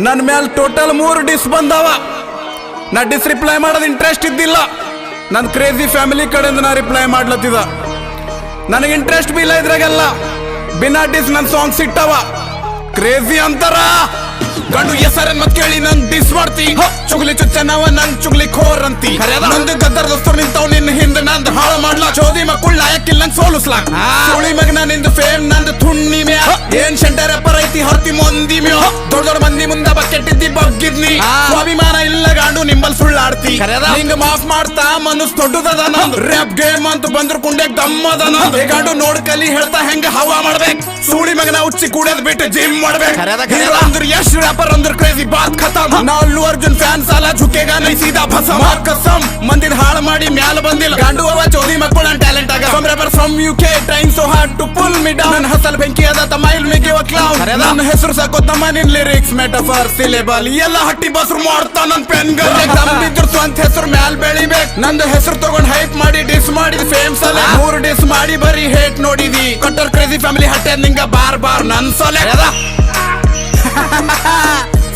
ನನ್ನ ಮೇಲೆ ಟೋಟಲ್ 3 ಡಿಸ್ ಬಂದವ. ನಾ ಡಿಸ್ ರಿಪ್ಲೈ ಮಾಡೋದು ಇಂಟ್ರೆಸ್ಟ್ ಇದ್ದಿಲ್ಲ. ನನ್ನ ಕ್ರೇಜಿ ಫ್ಯಾಮಿಲಿ ಕಡೆಯಿಂದ ನಾ ರಿಪ್ಲೈ ಮಾಡ್ಲತ್ತಿದ. ನನಗೆ ಇಂಟ್ರೆಸ್ಟ್ ಬಿ ಇಲ್ಲ ಇದ್ರಾಗೆಲ್ಲ. ಬಿನಾ ಡಿಸ್ ನನ್ನ ಸಾಂಗ್ಸ್ ಇಟ್ಟವ. ಕ್ರೇಜಿ ಅಂತಾರ ಗಂಡು ಹೆಸರನ್ ಮತ್ ಕೇಳಿ ನನ್ ಡಿಸ್ ಮಾಡ್ತಿ. ಚುಗ್ಲಿ ಚುಚ್ಚನವ ನನ್ ಚುಗ್ಲಿ ಖೋರ್ ಅಂತಿ. ನಂದು ಗದ್ದರ್ ದೋಸ್ತರು ನಿಂತವ್ ನಿನ್ನ ಹಿಂದ ನಂದು ಹಾಳು ಮಾಡ್ಲಾ. ಚೋದಿ ಮಕ್ಕಳು ಲಾಯಕ್ಕಿಲ್ಲ ನಂಗೆ ಸೋಲಿಸ್ಲಾಕ್. ಸುಳಿ ಮಗನ ನಿಂದು ಫೇಮ್ ನಂದು ತುಣ್ಣಿ ಮ್ಯಾ. ಏನ್ ಶೆಂಟರ್ ಎಪ್ಪರ್ ಐತಿ ಹೊರತಿ ಮಂದಿ ಮ್ಯೋ. ದೊಡ್ಡ ದೊಡ್ಡ ಮಂದಿ ಮುಂದ ಬಕೆಟ್ಟಿದ್ದಿ ಬಗ್ಗಿದ್ನಿ. ಸ್ವಾಭಿಮಾನ ಇಲ್ಲ ಗಾಂಡು ನಿಂಬಲ್ ಸುಳ್ಳಾಡ್ತಿ. ಹಿಂಗ ಮಾಫ್ ಮಾಡ್ತಾ ಮನಸ್ ದೊಡ್ಡದದ ನಂದು. ರ್ಯಾಪ್ ಗೇಮ್ ಅಂತ ಬಂದ್ರು ಕುಂಡ್ಯಾಗ ದಮ್ಮದ ನಂದು. ಗಾಂಡು ನೋಡ್ ಕಲಿ ಹೇಳ್ತಾ ಹೆಂಗ ಹವಾ ಮಾಡ್ಬೇಕು. ಸುಳಿ ಮಗನ ಉಚ್ಚಿ ಕೂಡದ್ ಬಿಟ್ಟು ಜಿಮ್ ಮಾಡ್ಬೇಕು. ಅಂದ್ರ ಯಶ್ ರ್ಯಾಪರ್ ಅಂದ್ರ ಕ್ರೇಜಿ ಬಾತ್ ಖತಮ್. ನಾ ಅಲ್ಲು ಅರ್ಜುನ್ ಫ್ಯಾನ್ ಸಾಲ ಝುಕೇಗ ನೈ ಸೀದಾ ಭಸಮ್. ಕಸಮ್ ಮಂದಿನ ಹಾಳು ಮಾಡಿ ಮ್ಯಾಲ ಬಂದಿಲ್ಲ. ಗಾಂಡು ಅವ ಚೋದಿ ಮಕ್ಕಳು ನನ್ ಟ್ಯಾಲೆಂಟ್ ಆಗ. Some rapper from UK train so hard to pull me down. ನನ್ನ ಹಸಲ್ ಬೆಂಕಿ ಅದ ತಮ್ಮ ಇಲ್ ಮಿ ಗಿವ್ ಅ ಕ್ಲೌನ್. ನನ್ನ ಹೆಸರು ಸಾಕೋ ತಮ್ಮ ನಿನ್ ಲಿರಿಕ್ಸ್ ಮೆಟಫರ್ ಸಿಲೆಬಲ್ ಎಲ್ಲ ಹಟ್ಟಿ ಬಸ್ರು ಮಾಡ್ತಾ ನನ್ ಪೆನ್ ಗಲ್. ಬಿದ್ರು ಸ್ವಂತ ಹೆಸರು ಮ್ಯಾಲ್ ಬೆಳಿಬೇಕು. ನಂದು ಹೆಸರು ತಗೊಂಡ್ ಹೈಪ್ ಮಾಡಿ ಡಿಸ್ ಮಾಡಿದ್ ಫೇಮ್ ಸಲ. 3 ಡಿಸ್ ಮಾಡಿ ಬರೀ ಹೇಟ್ ನೋಡಿದಿ. ಕಟ್ಟರ್ ಕ್ರೇಜಿ ಫ್ಯಾಮಿಲಿ ಹಟ್ಟೆ ನಿಂಗ ಬಾರ್ ಬಾರ್ ನನ್ ಸೊಲೆ.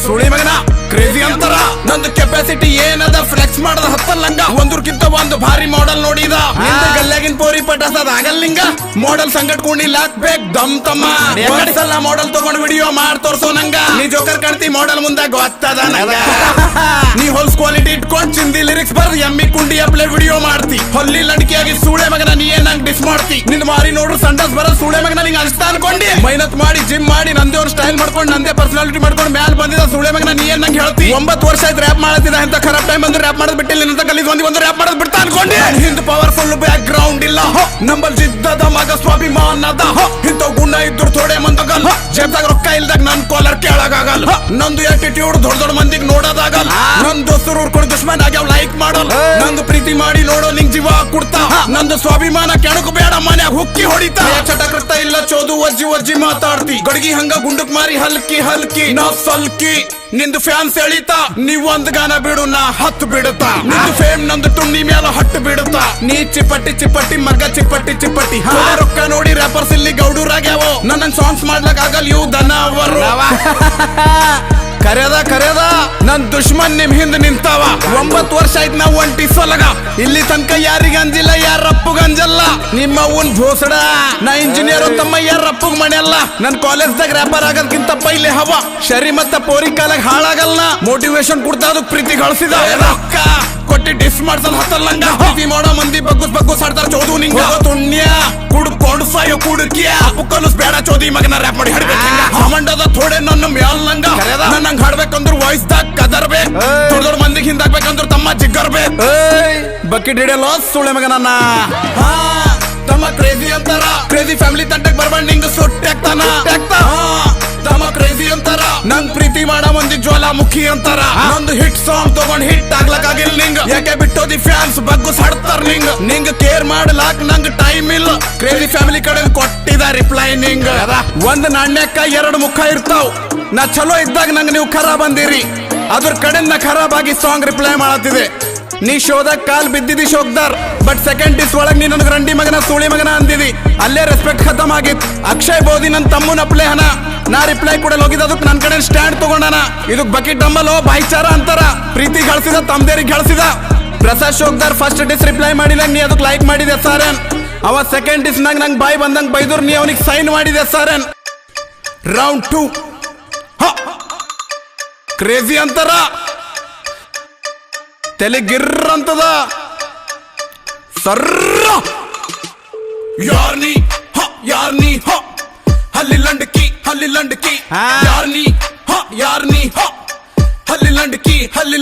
ಸುಳಿ ಮಗನ ಕ್ರೇಜಿ ಅಂತಾರ. ನಂದು ಕೆಪಾಸಿಟಿ ಏನದ ಫ್ಲೆಕ್ಸ್ ಮಾಡದ ಹತ್ತಲ್ಲಂಗ. ಒಂದ್ರಕ್ಕಿಂತ ಒಂದು ಭಾರಿ ಮಾಡೆಲ್ ನೋಡಿದ. ಗಲ್ಲಾಗಿನ್ ಪೋರಿ ಪಟಾಸದ ಆಗಲ್ಲಿಂಗ. ಮಾಡೆಲ್ ಸಂಗಟ್ ಕುಣಿಲ್ ಹಾಕ್ಬೇಕ್ ದಮ್ ತಮ್ಮ. ಸಲ ಮಾಡೆಲ್ ತಗೊಂಡ್ ವಿಡಿಯೋ ಮಾಡ್ ತೋರ್ಸೋ ನಂಗ. ನೀ ಜೋಕರ್ ಕಾಣ್ತಿ ಮಾಡೆಲ್ ಮುಂದೆ ಗೊತ್ತದ ನಂಗ. ನೀ ಹೊಲ್ಸ್ ಕ್ವಾಲಿಟಿ ಇಟ್ಕೊಂಡ್ ಚಿಂದಿ ಲಿರಿಕ್ಸ್ ಬರ್ದು ಎಮ್ಮಿ ಕುಂಡಿ ಅಪ್ಲೆ ವಿಡಿಯೋ ಮಾಡ್ತಿ. ಹೊಲ್ಲಿ ಲಡ್ಕಿಯಾಗಿ ಸೂಳೆ ಮಗನ ನೀ ಏನ್ ನಂಗೆ ಡಿಸ್ ಮಾಡ್ತಿ. ನಿನ್ ಮಾರಿ ನೋಡ್ರು ಸಂಡಸ್ ಬರೋ ಸೂಳೆ ಮಗನ ನಿಂಗೆ ಅನಿಸ್ತಾ ಅನ್ಕೊಂಡಿ. ಮೈನತ್ ಮಾಡಿ ಜಿಮ್ ಮಾಡಿ ನಂದೇ ಒಂದು ಸ್ಟೈಲ್ ಮಾಡ್ಕೊಂಡು ನಂದೇ ಪರ್ಸನಾಲಿಟಿ ಮಾಡ್ಕೊಂಡು ಮ್ಯಾಲ್ ಬಂದಿದ ಸೂಳೆ ಮಗನ ನೀ ಏನ್ ನಂಗೆ ಹೇಳ್ತಿ. 9 ವರ್ಷ ಆಯ್ತು ರ್ಯಾಪ್ ಮಾಡತ್ತಿದ. ಇಂತ ಖರಾಬ್ ಟೈಮ್ ಅಂದ್ರೆ ರ್ಯಾಪ್ ಮಾಡೋದ್ ಬಿಟ್ಟಿಲ್ಲ. ನಿನ್ನ ಕಲಿದ್ ಒಂದು ರ್ಯಾಪ್ ಮಾಡೋದ್ ಬಿಡ್ತಾ ಅನ್ಕೊಂಡಿ. ಹಿಂದ್ ಪವರ್ಫುಲ್ ಬ್ಯಾಕ್ ಗ್ರೌಂಡ್ ಇಲ್ಲ. ನಂಬಲ್ ಜಿದ್ದದ ಮಗ ಸ್ವಾಭಿಮಾನದ. ಇಂತ ಗುಣ ಇದ್ರು ಥೋಡೆ ಮಂದಗಲ್. ಜೇಬ್ದಾಗ ರೊಕ್ಕ ಇಲ್ದಾಗ ನನ್ ಕಾಲರ್ ಕೇಳಾಗಲ್ಲ. ನಂದು ಆಟಿಟ್ಯೂಡ್ ದೊಡ್ಡ ದೊಡ್ಡ ಮಂದಿಗೆ ನೋಡೋದಾಗಲ್ಲ. ನನ್ ದೋಸ್ತರು ಉರ್ಕೊಂಡು ದುಶ್ಮನ್ ಆಗ್ಯಾವ್ ಲೈಕ್ ಮಾಡಲ್ಲ. ನಂದು ಪ್ರೀತಿ ಮಾಡಿ ನೋಡೋ ನಿಂಗ್ ಜೀವ ಕೊಡ್ತಾ. ನಂದು ಸ್ವಾಭಿಮಾನ ಕೆಣಕು ಬೇಡ ಮನ್ಯಾಗ ಹುಕ್ಕಿ ಹೊಡಿತಾ. ಚಟಕೃತ ಇಲ್ಲ ಚೋದು ಒಜ್ಜಿ ಒಜ್ಜಿ ಮಾತಾಡ್ತಿ. ಗಡ್ಗಿ ಹಂಗ ಗುಂಡಕ್ ಮಾರಿ ಹಲ್ಕಿ ಹಲ್ಕಿ ನಾ ಸಲ್ಕಿ. ನಿಂದು ಫ್ಯಾನ್ಸ್ ಎಳಿತಾ. ನೀವ್ ಒಂದ್ ಗಾನ ಬಿಡು ನಾ 10 ಬಿಡುತ್ತಾ. ನಿಂದು ಫೇಮ್ ನಂದು ತುಣ್ಣಿ ಮ್ಯಾಲ ಹಟ್ಟು ಬಿಡುತ್ತಾ. ನೀ ಚಿಪ್ಪಟ್ಟಿ ಚಿಪ್ಪಟ್ಟಿ ಮಗ ಚಿಪ್ಪಟ್ಟಿ ಚಿಪ್ಪಟ್ಟಿ. ರೊಕ್ಕ ನೋಡಿ ರ್ಯಾಪರ್ಸ್ ಇಲ್ಲಿ ಗೌಡೂರಾಗ್ಯಾವೋ. ನನ್ನ ಸಾಂಗ್ಸ್ ಮಾಡ್ಲಕ್ ಆಗಲ್ ಇವು ದನ ಅವರು. ಕರೆದ ನನ್ ದುಶ್ಮನ್ ನಿಮ್ ಹಿಂದ್ ನಿಂತಾವ. 9 ವರ್ಷ ಆಯ್ತು ನಾವ್ ಒಂಟಿ ಸೊಲಗ. ಇಲ್ಲಿ ತನಕ ಯಾರಿಗ ಅಂಜಿಲ್ಲ ಯಾರಪ್ಪಗ ಅಂಜಲ್ಲ. ನಿಮ್ಮ ಅವ್ವನ್ ಭೋಸಡ. ನಾ ಇಂಜಿನಿಯರ್ ತಮ್ಮ ಯಾರಪ್ಪಗ್ ಮನೆಯಲ್ಲ. ನನ್ ಕಾಲೇಜ್ದಾಗ ರ್ಯಾಪರ್ ಆಗೋದ್ಕಿಂತ ಪೈಲೆ ಹವ. ಶರಿ ಮತ್ತ ಪೋರಿ ಕಾಲಾಗ ಹಾಳಾಗಲ್ಲ. ಮೋಟಿವೇಶನ್ ಕೊಡ್ತಾ ಅದಕ್ ಪ್ರೀತಿ ಗಳಿಸಿದ. ರೊಕ್ಕ ಕೊಟ್ಟಿ ಡಿಸ್ ಮಾಡ್ಸಲ್ ಹತ್ತಲ್ಲಂಗ. ಪ್ರೀತಿ ಮಾಡೋ ಮಂದಿ ಬಗ್ಗುಸ್ ಹಾಡ್ತಾರ ಚೋದು ನಿಂಗ. ತುಣ್ಯ ಕುಡ್ಕೊಂಡು ಸಾಯೋ ಕುಡುಕಿಯ. ಅಪ್ಪು ಕಲಸ್ ಬೇಡ ಚೋದಿ ಮಗನ ರ್ಯಾಪ್ ಮಾಡಿ ಹಾಡ್ಬೇಕು. ಮಂಡದ ಥೋಡೆ ನನ್ನ ಮ್ಯಾಲ್ ನಂಗ. ನಂಗ್ ಹಾಡ್ಬೇಕಂದ್ರ ವಾಯ್ಸ್ ದಾಗ ಕದರ್ಬೇಕು. ದೊಡ್ಡ ದೊಡ್ಡ ಮಂದಿಗೆ ಹಿಂದಾಗ್ಬೇಕಂದ್ರ ತಮ್ಮ ಜಿಗ್ಗರ್ಬೇಕು. ಬಕೆಟ್ ಹಿಡಿಯಲ್ಲ ಸುಳೆ ಮಗ ನನ್ನ. ತಮ್ಮ ಕ್ರೇಜಿ ಅಂತಾರ. ಕ್ರೇಜಿ ಫ್ಯಾಮಿಲಿ ತಂಟಕ್ ಬರ್ಬಂಡ್ ನಿಂಗ ಸುಟ್ಟಾಗ್ತಾನ. ತಮ್ಮ ಕ್ರೇಜಿ ಅಂತಾರ. ನಂಗ್ ಪ್ರೀತಿ ಮಾಡೋ ಮಂದಿ ಜ್ವಾಲಾಮುಖಿ ಅಂತಾರ. ನಂದು ಹಿಟ್ ಸಾಂಗ್ ತಗೊಂಡ್ ಹಿಟ್ ಆಗ್ಲಕ್ಕಾಗಿಲ್ಲ ನಿಂಗ. ಯಾಕೆ ಬಿಟ್ಟೋದಿ ಫ್ಯಾನ್ಸ್ ಬಗ್ಗುಸ್ ಹಾಡ್ತಾರ ನಿಂಗ ಕೇರ್ ಮಾಡ್ಲಾಕ್ ನಂಗ್ ಟೈಮ್ ಇಲ್ಲ. ಕ್ರೇಜಿ ಫ್ಯಾಮಿಲಿ ಕಡೆ ಕೊಟ್ಟಿದ ರಿಪ್ಲೈ ನಿಂಗ. ಒಂದ್ ನಾಣ್ಯಕ್ಕ 2 ಮುಖ ಇರ್ತಾವ್. ನಾ ಚಲೋ ಇದ್ದಾಗ ನಂಗೆ ನೀವು ಖರಾಬ್ ಅಂದಿರಿ. ಅದ್ರ ಕಡೆ ನಾ ಖರಾಬ್ ಆಗಿ ಸಾಂಗ್ ರಿಪ್ಲೈ ಮಾಡತ್ತಿದೆ. ನೀ ಶೋದಾಗ ಕಾಲ್ ಬಿದ್ದಿದಿ ಶೋಕ್ದಾರ್. ಬಟ್ ಸೆಕೆಂಡ್ ಡಿಸ್ ಒಳಗ್ ನೀ ನನಗೆ ರಂಡಿ ಮಗನ ಸುಳಿ ಮಗನ ಅಂದಿದಿ. ಅಲ್ಲೇ ರೆಸ್ಪೆಕ್ಟ್ ಖತಮ್ ಆಗಿತ್ತು. ಅಕ್ಷಯ್ ಬೋದಿ ನನ್ ತಮ್ಮನ ಅಪ್ಲೆ ಹನ. ನಾ ರಿಪ್ಲೈ ಕೊಡಲ್ ಹೋಗಿದ್ ಅದಕ್ಕೆ ನನ್ ಕಡೆ ಸ್ಟ್ಯಾಂಡ್ ತಗೊಂಡನ. ಇದಕ್ ಬಕೆಟ್ ಅಂಬಲ್ ಭಾಯ್ಚಾರ ಅಂತಾರ. ಪ್ರೀತಿ ಗಳಿಸಿದ ತಮ್ದೇರಿಗೆ ಗಳಿಸಿದ. ಪ್ರಸಾದ್ ಶೋಕ್ದಾರ್ ಫಸ್ಟ್ ಡಿಸ್ ರಿಪ್ಲೈ ಮಾಡಿಲ್ಲ. ನೀ ಅದಕ್ಕೆ ಲೈಕ್ ಮಾಡಿದೆ ಸಾರೇನ್. ಅವ ಸೆಕೆಂಡ್ ಡಿಸ್ ನಾಗ ನಂಗೆ ಬಾಯ್ ಬಂದಂಗ್ ಬೈದೂರ್ ನೀ ಅವನಿಗೆ ಸೈನ್ ಮಾಡಿದೆ ಸಾರೇನ್. ರೌಂಡ್ 2 ಕ್ರೇಜಿ ಅಂತಾರ. ತಲೆ ಗಿರ್ರ ಅಂತದ. ಸರ್ರ ಯಾರ್ನಿ ಯಾರ್ನಿ ಹಲ್ಲಿ ಲಂಡಕಿ ಯಾರ್ನಿ ಯಾರ್ನಿ ಹಲ್ಲಿ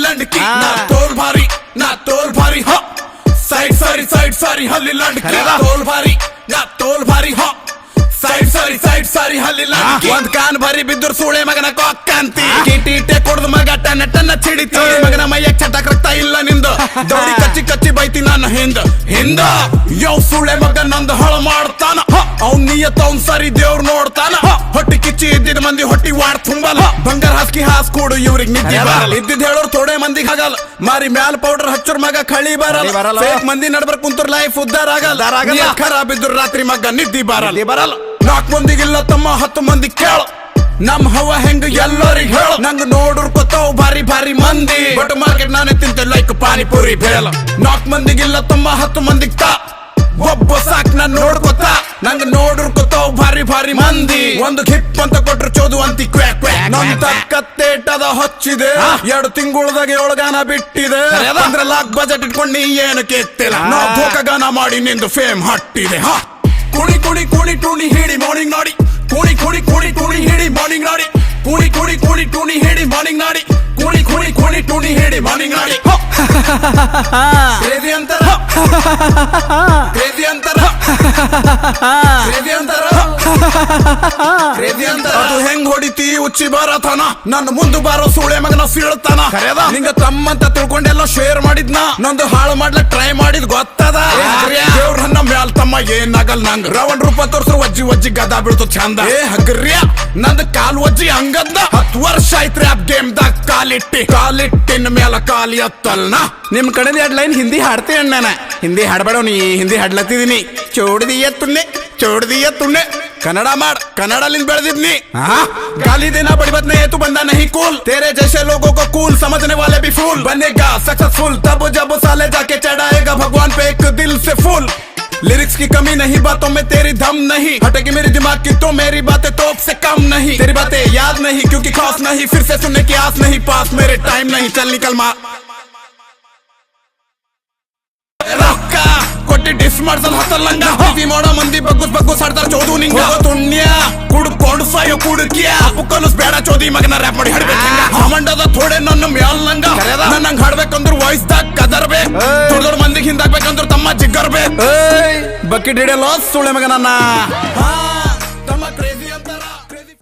ಲಂಡಕಿ ನಾ ತೋಲ್ ಭಾರಿ ಸೈಡ್ ಸಾರಿ ಹಲ್ಲಿ ಲಂಡಕಿ ತೋಲ್ ಭಾರಿ ಸೈಡ್ ಸಾರಿ ಹಲ್ಲಿ ಲಂಡಕಿ. ಒಂದ್ ಕಾನ್ ಭಾರಿ ಬಿದ್dur ಸೂಳೆ ಮಗನ ಕೊಕ್ಕಂತಿ. ಕಿಟೀಟೆ ಕೊಡ್ದು ಮಗ ಟನ್ನ ಚಿಡಿತಿ. ಮಗನ ಮೈಯಕ್ ಚಟಕ್ ರಕ್ತ ಇಲ್ಲ ನಿಂದು. ದೌಡಿ ಕಚ್ಚಿ ಬೈತಿ ನನ್ನ ಹಿಂದ. ಯೋ ಸೂಳೆ ಮಗ ನಂದು ಹಳ ಮಾಡ್ತಾನ. ಅವ್ನ್ ನಿಯತ್ ಅವ್ನ್ ಸರಿ ದೇವ್ರ ನೋಡ್ತಾನ. ಹೊಟ್ಟಿ ಕಿಚ್ಚಿ ಇದ್ದಿದ್ ಮಂದಿ ಹೊಟ್ಟಿ ವಾಡ್ ತುಂಬಲ್ಲ. ಬಂಗಾರ ಹಾಸ್ ಕೊಡು ಇವ್ರಿಗೆ ನಿದ್ದೆ ಬರಲ್ಲ. ಇದ್ದಿದ್ ಹೇಳೋರ್ ಥೋಡೆ ಮಂದಿಗೆ ಆಗಲ್ಲ. ಮಾರಿ ಮ್ಯಾಲ್ ಪೌಡರ್ ಹಚ್ಚೋರ್ ಮಗ ಖಳಿ ಬರಲ್ಲ. ಫೇಕ್ ಮಂದಿ ನಡ್ಬರ್ ಕುಂತರ್ ಲೈಫ್ ಉದ್ದಾರ ಆಗಲ್ಲ. ಖರಾಬ್ ಇದ್ರು ರಾತ್ರಿ ಮಗ ನಿದ್ದಿ ಬರಲ್ಲ. 4 ಮಂದಿಗಿಲ್ಲ ತಮ್ಮ 10 ಮಂದಿ ಕೇಳ. ನಮ್ ಹವ ಹೆಂಗ ಎಲ್ಲರಿಗ್ ಹೇಳ ನಂಗ ನೋಡಿರ್ಕೊತಾವ್ ಭಾರಿ ಭಾರಿ ಮಂದಿ ಬಟ್ ಮಾರ್ಕೆಟ್ ನಾನೇ ತಿಂತೆ ಲೈಕ್ ಪಾನಿಪುರಿ ಬೇಲ 4 ಮಂದಿಗಿಲ್ಲ ತಮ್ಮ 10 ಮಂದಿಗ್ ತಾ ಒಬ್ಬ ಸಾಕ್ ನಾನ್ ನೋಡ್ಕೊತ ನಂಗ ನೋಡಿರ್ಕೊತಾವ್ ಭಾರಿ ಭಾರಿ ಮಂದಿ ಒಂದು ಹಿಪ್ ಅಂತ ಕೊಟ್ರು ಚೋದು ಅಂತಿ ಕ್ವ್ಯಾಕ್ ಕ್ವ್ಯಾಕ್ ನಮ್ ತಕ್ಕತ್ತೇಟದ ಹೊಚ್ಚಿದೆ 2 ತಿಂಗಳದಾಗ 7 ಗಾನ ಬಿಟ್ಟಿದೆ ಅಂದ್ರೆ ಲಾಕ್ ಬಜೆಟ್ ಇಟ್ಕೊಂಡು ನೀ ಏನು ಕೇಳ್ತಿಲ್ಲ ನಾ ಧೋಕ ಗಾನ ಮಾಡಿ ನಿಂದು ಫೇಮ್ ಹಟ್ಟಿದೆ ಹ ಕುಣಿ ಕುಣಿ ಕುಣಿ ಟೂಣಿ ಹೇಳಿ ಮಾರ್ನಿಂಗ್ ನಾಡಿ ಕುಣಿ ಕುಣಿ ಕುಣಿ ಟೂಣಿ ಹೇಳಿ ಮಾರ್ನಿಂಗ್ ನಾಡಿ ಕುಣಿ ಕುಣಿ ಕುಣಿ ಟೂಣಿ ಹೇಳಿ ಮಾರ್ನಿಂಗ್ ನಾಡಿ ಕುಣಿ ಕುಣಿ ಕುಣಿ ಟೂಣಿ ಹೇಳಿ ಮಾರ್ನಿಂಗ್ ನಾಡಿ ಕ್ರೇಜಿ ಅಂತಾರ ಕ್ರೇಜಿ ಅಂತಾರ ಕ್ರೇಜಿ ಅಂತಾರ ಕ್ರೇಜಿ ಅಂತಾರ ಅದು ಹೆಂಗ್ ಹೊಡಿತಿ ಉಚ್ಚಿ ಬರತನ ನನ್ನ ಮುಂದೆ ಬಾರೋ ಸೂಳೆ ಮಗನ ಸೀಳ್ತಾನ ನಿಂಗ ತಮ್ಮಂತ ತಿಳ್ಕೊಂಡೆಲ್ಲ ಶೇರ್ ಮಾಡಿದ್ನ ನಂದು ಹಾಳು ಮಾಡ್ಲಕ್ ಟ್ರೈ ಮಾಡಿದ್ ಗೊತ್ತದ ದೇವ್ರ ನನ್ನ ಮ್ಯಾಲ್ ತಮ್ಮ ಏನಾಗಲ್ ನಂಗ ರವಣ್ ರೂಪ ತೋರ್ಸ್ರು ವಜ್ಜಿ ವಜ್ಜಿ ಗದಾ ಬೀಳ್ತು ಚಂದ ಏ ಹಗ್ರ್ಯ ನಂದ್ ಕಾಲ್ ವಜ್ಜಿ ಹಂಗದ್ದ 10 ವರ್ಷ ಆಯ್ತು ರ್ಯಾಪ್ ಗೇಮ್ ದಾಗ ಕಾಲಿಟ್ಟಿನ ಮೇಲ ಕಾಲಿ ಎತ್ತಲ್ನ ನಿಮ್ ಕಡೆ 2 ಲೈನ್ ಹಿಂದಿ ಹಾಡ್ತಿ ಅಣ್ಣನ ಹಿಂದಿ ಹಾಡ್ಬೇಡ ನೀ ಹಿಂದಿ ಹಾಡ್ಲತ್ತಿದೀನಿ ಚೋಡ್ದಿಯ ತುಣ್ಣೆ ಕನ್ನಡ ಮಾಡ್ ಕನ್ನಡಲಿಂದ ಬೆಳೆದಿದ್ನಿ गाली देना बड़ी बात नहीं है तू बंदा नहीं कूल तेरे जैसे लोगों को कूल समझने वाले भी फूल बनेगा सक्सेसफुल तब जब साले जाके चढ़ाएगा भगवान पे एक दिल से फूल लिरिक्स की कमी नहीं बातों में तेरी दम नहीं हटेगी मेरी दिमाग की तो मेरी बातें तोप से कम नहीं तेरी बातें याद नहीं क्योंकि खास नहीं फिर से सुनने की आस नहीं पास मेरे टाइम नहीं चल निकल मार ಕೊಟ್ಟಿ ಡಿಸ್ ಮಾಡ್ಸಲ್ ಹತ್ತಲ್ಲಂಗ ಪ್ರೀತಿ ಮಾಡೋ ಮಂದಿ ಬಗ್ಗುಸ್ ಹಾಡ್ತಾರ ಚೋದು ನಿಂಗ ತುಣ್ಯ ಕುಡ್ಕೊಂಡು ಸಾಯೋ ಕುಡುಕಿಯ ಅಪ್ಪು ಕನಸ್ ಬೇಡ ಚೋದಿ ಮಗನ ರ್ಯಾಪ್ ಮಾಡಿ ಹಾಡ್ಬೇಕು ಮಂಡದ ಥೋಡೆ ನನ್ನ ಮ್ಯಾಲ್ ನಂಗ ನಂಗೆ ಹಾಡ್ಬೇಕಂದ್ರ ವಾಯ್ಸ್ ದಾಗ ಕದರ್ಬೇಕು ದೊಡ್ಡ ಮಂದಿಗೆ ಹಿಂದಾಗ್ಬೇಕಂದ್ರ ತಮ್ಮ ಜಿಗ್ಗರ್ಬೇಕು ಬಕೆಟ್ ಹಿಡಿಯಲ್ಲ ಸುಳೆ ಮಗನನ್ನ